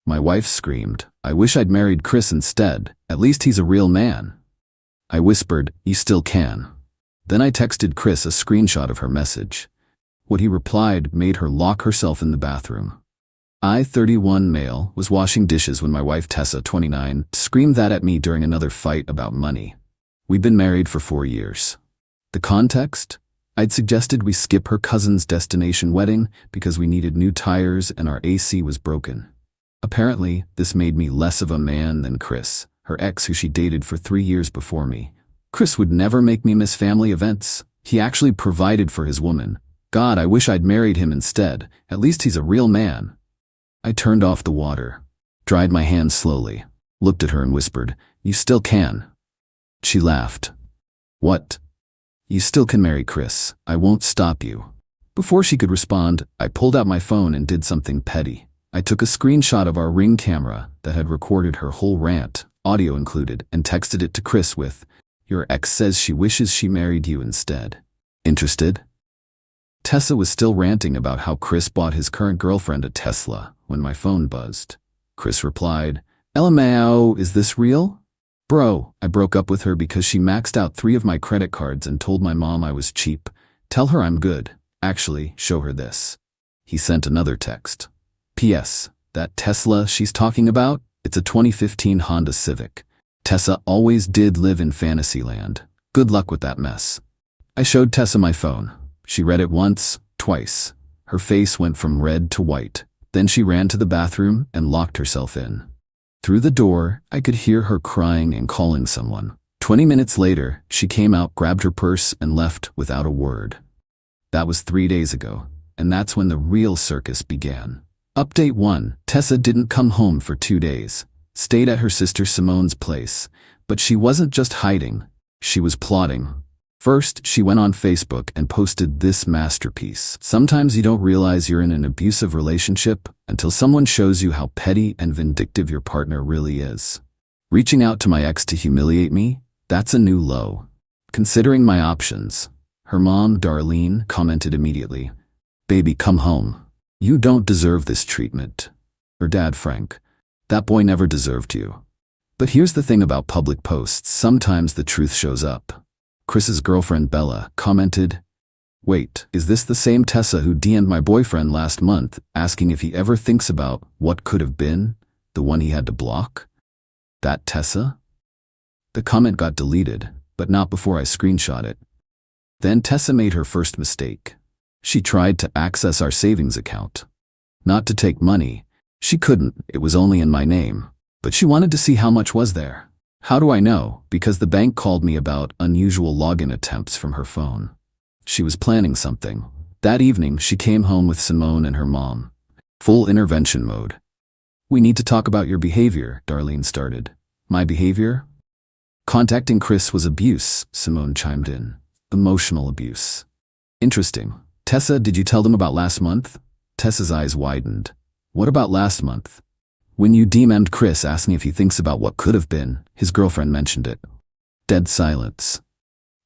My wife screamed, "I wish I'd married Chris instead. At least he's a real man." I whispered, "You still can." Then I texted Chris a screenshot of her message. What he replied made her lock herself in the bathroom. I, 31 male, was washing dishes when my wife Tessa, 29, screamed that at me during another fight about money. We'd been married for 4 years. The context? I'd suggested we skip her cousin's destination wedding because we needed new tires and our AC was broken. Apparently, this made me less of a man than Chris, her ex who she dated for 3 years before me. Chris would never make me miss family events. He actually provided for his woman. God, I wish I'd married him instead. At least he's a real man. I turned off the water, dried my hands slowly, looked at her and whispered, "You still can." She laughed. "What?" "You still can marry Chris. I won't stop you." Before she could respond, I pulled out my phone and did something petty. I took a screenshot of our Ring camera that had recorded her whole rant, audio included, and texted it to Chris with, "Your ex says she wishes she married you instead. Interested?" Tessa was still ranting about how Chris bought his current girlfriend a Tesla when my phone buzzed. Chris replied, "LMAO, is this real?" "Bro, I broke up with her because she maxed out 3 of my credit cards and told my mom I was cheap. Tell her I'm good. Actually, show her this." He sent another text. "P.S. That Tesla she's talking about? It's a 2015 Honda Civic. Tessa always did live in Fantasyland. Good luck with that mess." I showed Tessa my phone. She read it once, twice. Her face went from red to white. Then she ran to the bathroom and locked herself in. Through the door, I could hear her crying and calling someone. 20 minutes later, she came out, grabbed her purse, and left without a word. That was 3 days ago, and that's when the real circus began. Update 1. Tessa didn't come home for 2 days. Stayed at her sister Simone's place. But she wasn't just hiding. She was plotting. First, she went on Facebook and posted this masterpiece. Sometimes you don't realize you're in an abusive relationship until someone shows you how petty and vindictive your partner really is. Reaching out to my ex to humiliate me? That's a new low. Considering my options, her mom, Darlene, commented immediately, "Baby, come home. You don't deserve this treatment." Her dad, Frank, "That boy never deserved you." But here's the thing about public posts, sometimes the truth shows up. Chris's girlfriend Bella commented, "Wait, is this the same Tessa who DM'd my boyfriend last month asking if he ever thinks about what could have been, the one he had to block? That Tessa?" The comment got deleted, but not before I screenshot it. Then Tessa made her first mistake. She tried to access our savings account. Not to take money. She couldn't, it was only in my name. But she wanted to see how much was there. How do I know? Because the bank called me about unusual login attempts from her phone. She was planning something. That evening, she came home with Simone and her mom. Full intervention mode. "We need to talk about your behavior," Darlene started. "My behavior?" "Contacting Chris was abuse," Simone chimed in. "Emotional abuse." "Interesting. Tessa, did you tell them about last month?" Tessa's eyes widened. "What about last month?" "When you DM'd Chris asking if he thinks about what could have been, his girlfriend mentioned it." Dead silence.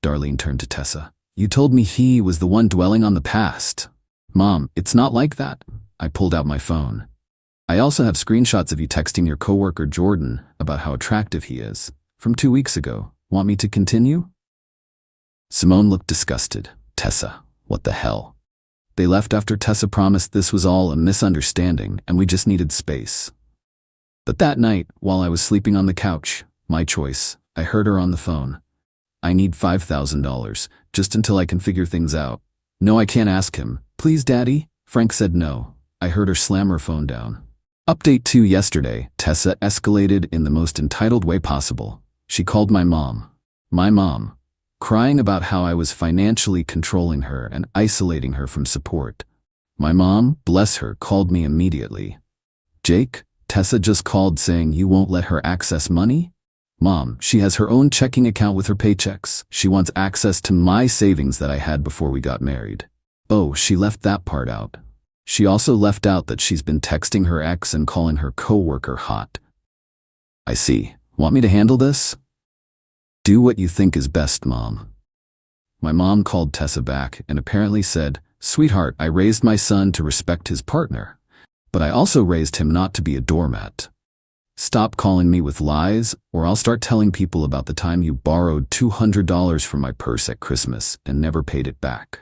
Darlene turned to Tessa. "You told me he was the one dwelling on the past." "Mom, it's not like that." I pulled out my phone. "I also have screenshots of you texting your coworker Jordan about how attractive he is. From 2 weeks ago. Want me to continue?" Simone looked disgusted. "Tessa, what the hell?" They left after Tessa promised this was all a misunderstanding and we just needed space. But that night, while I was sleeping on the couch, my choice, I heard her on the phone. "I need $5,000, just until I can figure things out." "No, I can't ask him." "Please, Daddy?" Frank said no. I heard her slam her phone down. Update 2 yesterday, Tessa escalated in the most entitled way possible. She called my mom. My mom. Crying about how I was financially controlling her and isolating her from support. My mom, bless her, called me immediately. "Jake, Tessa just called saying you won't let her access money?" "Mom, she has her own checking account with her paychecks. She wants access to my savings that I had before we got married." "Oh, she left that part out." She also left out that she's been texting her ex and calling her coworker hot. "I see. Want me to handle this?" "Do what you think is best, Mom." My mom called Tessa back and apparently said, "Sweetheart, I raised my son to respect his partner. But I also raised him not to be a doormat. Stop calling me with lies, or I'll start telling people about the time you borrowed $200 from my purse at Christmas and never paid it back.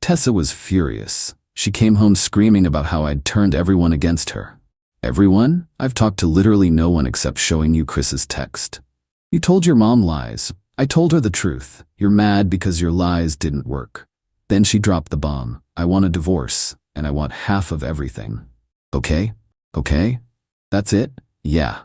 Tessa was furious. She came home screaming about how I'd turned everyone against her. Everyone? I've talked to literally no one except showing you Chris's text. You told your mom lies. I told her the truth. You're mad because your lies didn't work. Then she dropped the bomb. I want a divorce, and I want half of everything. Okay? Okay? That's it? Yeah.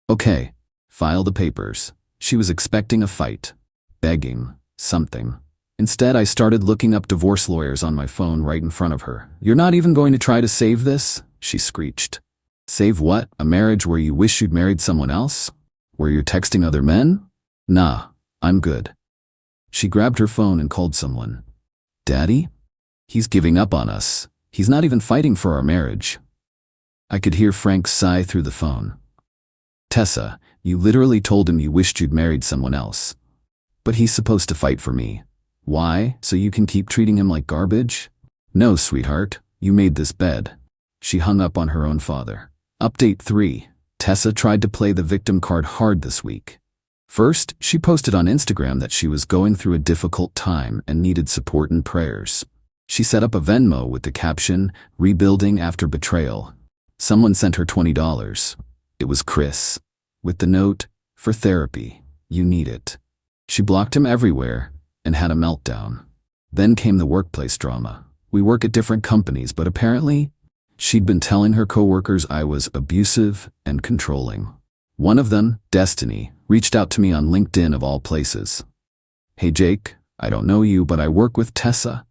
Okay. File the papers. She was expecting a fight. Begging. Something. Instead, I started looking up divorce lawyers on my phone right in front of her. You're not even going to try to save this? She screeched. Save what? A marriage where you wish you'd married someone else? Where you're texting other men? Nah, I'm good. She grabbed her phone and called someone. Daddy? He's giving up on us. He's not even fighting for our marriage. I could hear Frank sigh through the phone. Tessa, you literally told him you wished you'd married someone else. But he's supposed to fight for me. Why? So you can keep treating him like garbage? No, sweetheart, you made this bed. She hung up on her own father. Update 3. Tessa tried to play the victim card hard this week. First, she posted on Instagram that she was going through a difficult time and needed support and prayers. She set up a Venmo with the caption, "Rebuilding after betrayal." Someone sent her $20. It was Chris. With the note, "For therapy, you need it." She blocked him everywhere and had a meltdown. Then came the workplace drama. We work at different companies, but apparently, she'd been telling her coworkers I was abusive and controlling. One of them, Destiny, reached out to me on LinkedIn of all places. Hey Jake, I don't know you, but I work with Tessa.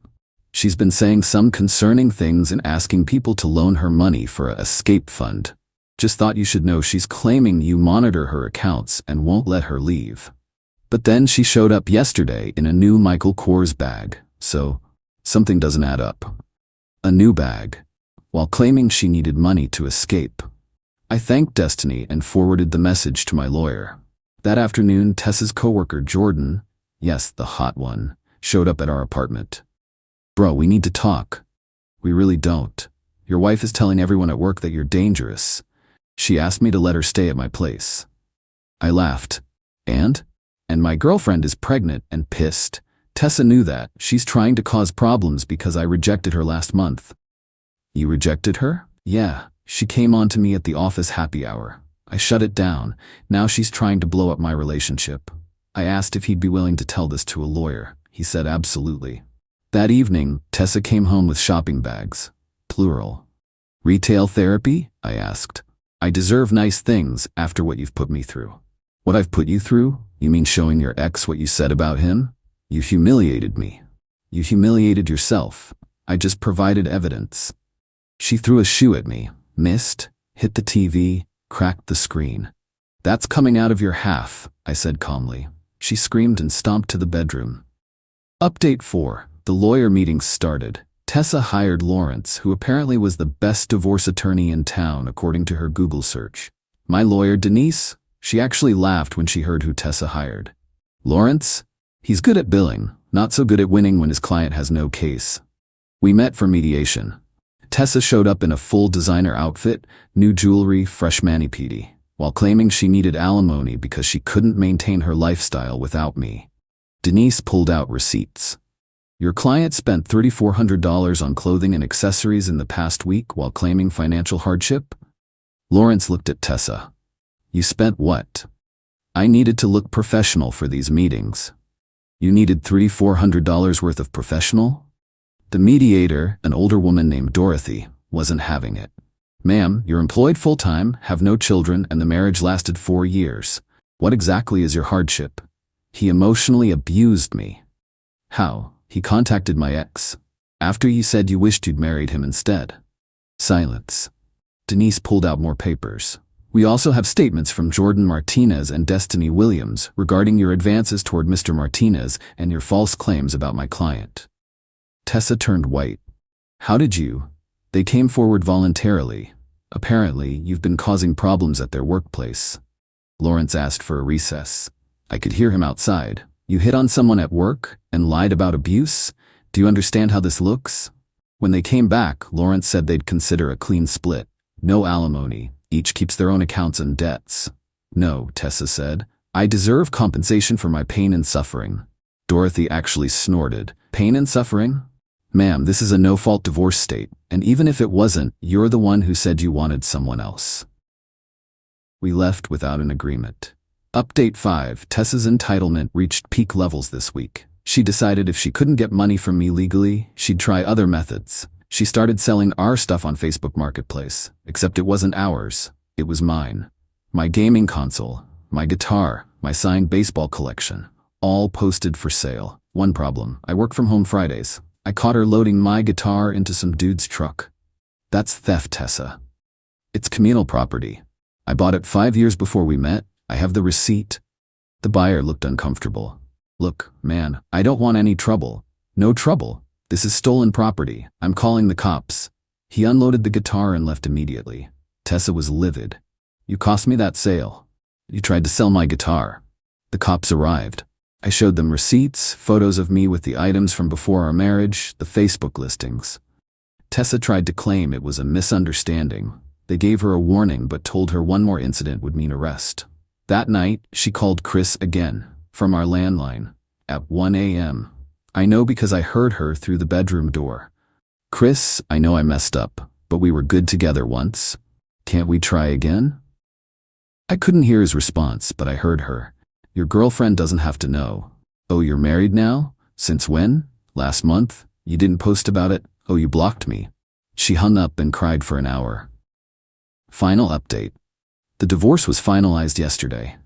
She's been saying some concerning things and asking people to loan her money for a escape fund. Just thought you should know she's claiming you monitor her accounts and won't let her leave. But then she showed up yesterday in a new Michael Kors bag, so something doesn't add up. A new bag, while claiming she needed money to escape. I thanked Destiny and forwarded the message to my lawyer. That afternoon, Tessa's coworker Jordan, yes, the hot one, showed up at our apartment. Bro, we need to talk. We really don't. Your wife is telling everyone at work that you're dangerous. She asked me to let her stay at my place. I laughed. And my girlfriend is pregnant and pissed. Tessa knew that. She's trying to cause problems because I rejected her last month. You rejected her? Yeah. She came on to me at the office happy hour. I shut it down. Now she's trying to blow up my relationship. I asked if he'd be willing to tell this to a lawyer. He said absolutely. That evening, Tessa came home with shopping bags. Plural. Retail therapy? I asked. I deserve nice things after what you've put me through. What I've put you through? You mean showing your ex what you said about him? You humiliated me. You humiliated yourself. I just provided evidence. She threw a shoe at me, missed, hit the TV, cracked the screen. That's coming out of your half, I said calmly. She screamed and stomped to the bedroom. Update 4. The lawyer meetings started. Tessa hired Lawrence, who apparently was the best divorce attorney in town according to her Google search. My lawyer, Denise? She actually laughed when she heard who Tessa hired. Lawrence? He's good at billing, not so good at winning when his client has no case. We met for mediation. Tessa showed up in a full designer outfit, new jewelry, fresh mani-pedi, while claiming she needed alimony because she couldn't maintain her lifestyle without me. Denise pulled out receipts. Your client spent $3,400 on clothing and accessories in the past week while claiming financial hardship? Lawrence looked at Tessa. You spent what? I needed to look professional for these meetings. You needed $3,400 worth of professional? The mediator, an older woman named Dorothy, wasn't having it. Ma'am, you're employed full-time, have no children, and the marriage lasted 4 years. What exactly is your hardship? He emotionally abused me. How? He contacted my ex. After you said you wished you'd married him instead. Silence. Denise pulled out more papers. We also have statements from Jordan Martinez and Destiny Williams regarding your advances toward Mr. Martinez and your false claims about my client. Tessa turned white. How did you? They came forward voluntarily. Apparently, you've been causing problems at their workplace. Lawrence asked for a recess. I could hear him outside. You hit on someone at work and lied about abuse? Do you understand how this looks? When they came back, Lawrence said they'd consider a clean split. No alimony. Each keeps their own accounts and debts. No, Tessa said. I deserve compensation for my pain and suffering. Dorothy actually snorted. Pain and suffering? Ma'am, this is a no-fault divorce state, and even if it wasn't, you're the one who said you wanted someone else. We left without an agreement. Update 5. Tessa's entitlement reached peak levels this week. She decided if she couldn't get money from me legally, she'd try other methods. She started selling our stuff on Facebook Marketplace, except it wasn't ours. It was mine. My gaming console, my guitar, my signed baseball collection, all posted for sale. One problem, I work from home Fridays. I caught her loading my guitar into some dude's truck. That's theft, Tessa. It's communal property. I bought it 5 years before we met. I have the receipt. The buyer looked uncomfortable. Look, man, I don't want any trouble. No trouble. This is stolen property. I'm calling the cops. He unloaded the guitar and left immediately. Tessa was livid. You cost me that sale. You tried to sell my guitar. The cops arrived. I showed them receipts, photos of me with the items from before our marriage, the Facebook listings. Tessa tried to claim it was a misunderstanding. They gave her a warning but told her one more incident would mean arrest. That night, she called Chris again, from our landline, at 1 a.m. I know because I heard her through the bedroom door. Chris, I know I messed up, but we were good together once. Can't we try again? I couldn't hear his response, but I heard her. Your girlfriend doesn't have to know. Oh, you're married now? Since when? Last month? You didn't post about it? Oh, you blocked me. She hung up and cried for an hour. Final update. The divorce was finalized yesterday.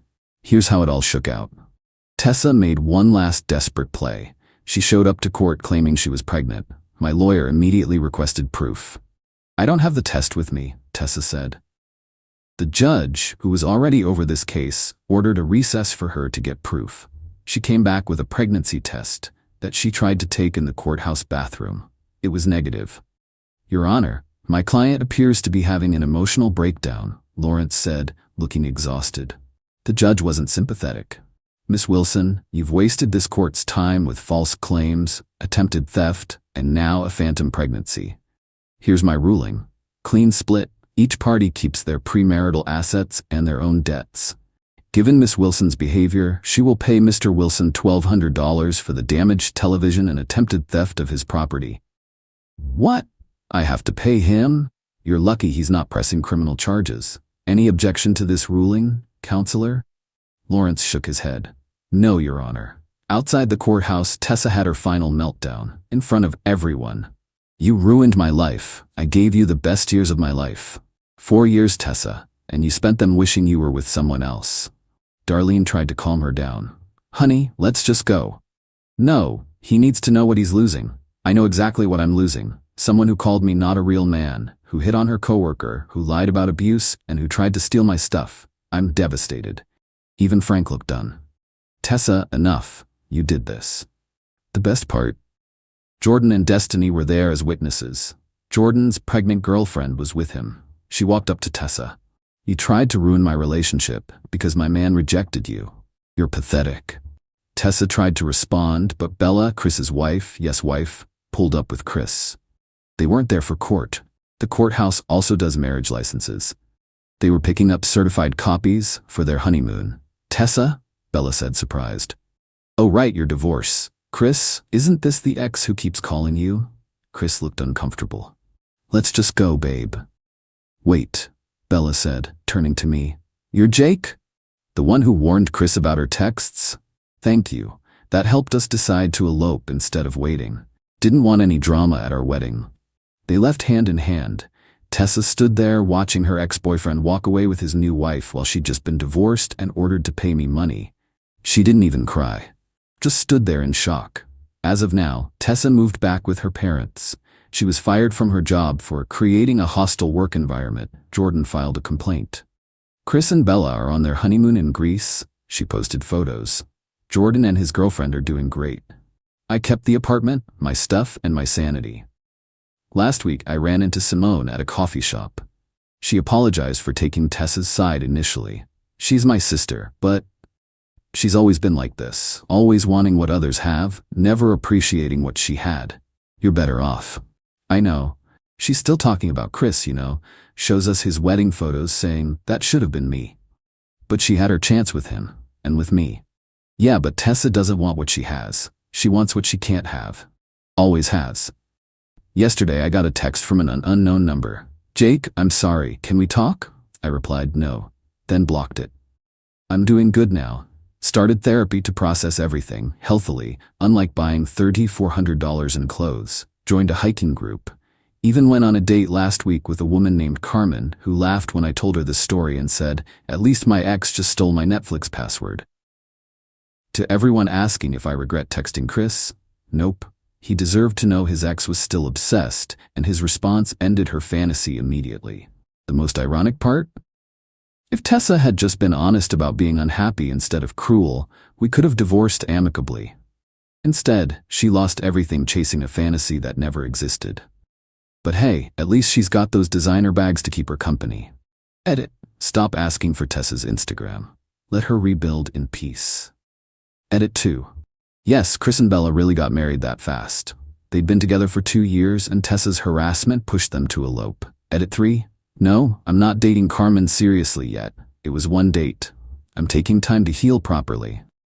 Here's how it all shook out. Tessa made one last desperate play. She showed up to court claiming she was pregnant. My lawyer immediately requested proof. I don't have the test with me, Tessa said. The judge, who was already over this case, ordered a recess for her to get proof. She came back with a pregnancy test that she tried to take in the courthouse bathroom. It was negative. Your Honor, my client appears to be having an emotional breakdown, Lawrence said, looking exhausted. The judge wasn't sympathetic. Miss Wilson, you've wasted this court's time with false claims, attempted theft, and now a phantom pregnancy. Here's my ruling. Clean split. Each party keeps their premarital assets and their own debts. Given Miss Wilson's behavior, she will pay Mr. Wilson $1,200 for the damaged television and attempted theft of his property. What? I have to pay him? You're lucky he's not pressing criminal charges. Any objection to this ruling, counselor? Lawrence shook his head. No, Your Honor. Outside the courthouse, Tessa had her final meltdown, in front of everyone. You ruined my life. I gave you the best years of my life. 4 years, Tessa, and you spent them wishing you were with someone else. Darlene tried to calm her down. Honey, let's just go. No, he needs to know what he's losing. I know exactly what I'm losing. Someone who called me not a real man, who hit on her coworker, who lied about abuse, and who tried to steal my stuff. I'm devastated. Even Frank looked done. Tessa, enough. You did this. The best part? Jordan and Destiny were there as witnesses. Jordan's pregnant girlfriend was with him. She walked up to Tessa. You tried to ruin my relationship because my man rejected you. You're pathetic. Tessa tried to respond, but Bella, Chris's wife, yes wife, pulled up with Chris. They weren't there for court. The courthouse also does marriage licenses. They were picking up certified copies for their honeymoon. Tessa? Bella said, surprised. Oh right, your divorce. Chris, isn't this the ex who keeps calling you? Chris looked uncomfortable. Let's just go, babe. Wait, Bella said, turning to me. You're Jake? The one who warned Chris about her texts? Thank you. That helped us decide to elope instead of waiting. Didn't want any drama at our wedding. They left hand in hand. Tessa stood there watching her ex-boyfriend walk away with his new wife while she'd just been divorced and ordered to pay me money. She didn't even cry. Just stood there in shock. As of now, Tessa moved back with her parents. She was fired from her job for creating a hostile work environment. Jordan filed a complaint. Chris and Bella are on their honeymoon in Greece. She posted photos. Jordan and his girlfriend are doing great. I kept the apartment, my stuff, and my sanity. Last week, I ran into Simone at a coffee shop. She apologized for taking Tessa's side initially. She's my sister, but she's always been like this, always wanting what others have, never appreciating what she had. You're better off. I know. She's still talking about Chris, shows us his wedding photos saying, that should have been me. But she had her chance with him, and with me. Yeah, but Tessa doesn't want what she has. She wants what she can't have. Always has. Yesterday I got a text from an unknown number. Jake, I'm sorry, can we talk? I replied no, then blocked it. I'm doing good now. Started therapy to process everything, healthily, unlike buying $3,400 in clothes. Joined a hiking group. Even went on a date last week with a woman named Carmen who laughed when I told her this story and said, at least my ex just stole my Netflix password. To everyone asking if I regret texting Chris, nope. He deserved to know his ex was still obsessed, and his response ended her fantasy immediately. The most ironic part? If Tessa had just been honest about being unhappy instead of cruel, we could have divorced amicably. Instead, she lost everything chasing a fantasy that never existed. But hey, at least she's got those designer bags to keep her company. Edit. Stop asking for Tessa's Instagram. Let her rebuild in peace. Edit 2. Yes, Chris and Bella really got married that fast. They'd been together for 2 years and Tessa's harassment pushed them to elope. Edit 3. No, I'm not dating Carmen seriously yet. It was one date. I'm taking time to heal properly.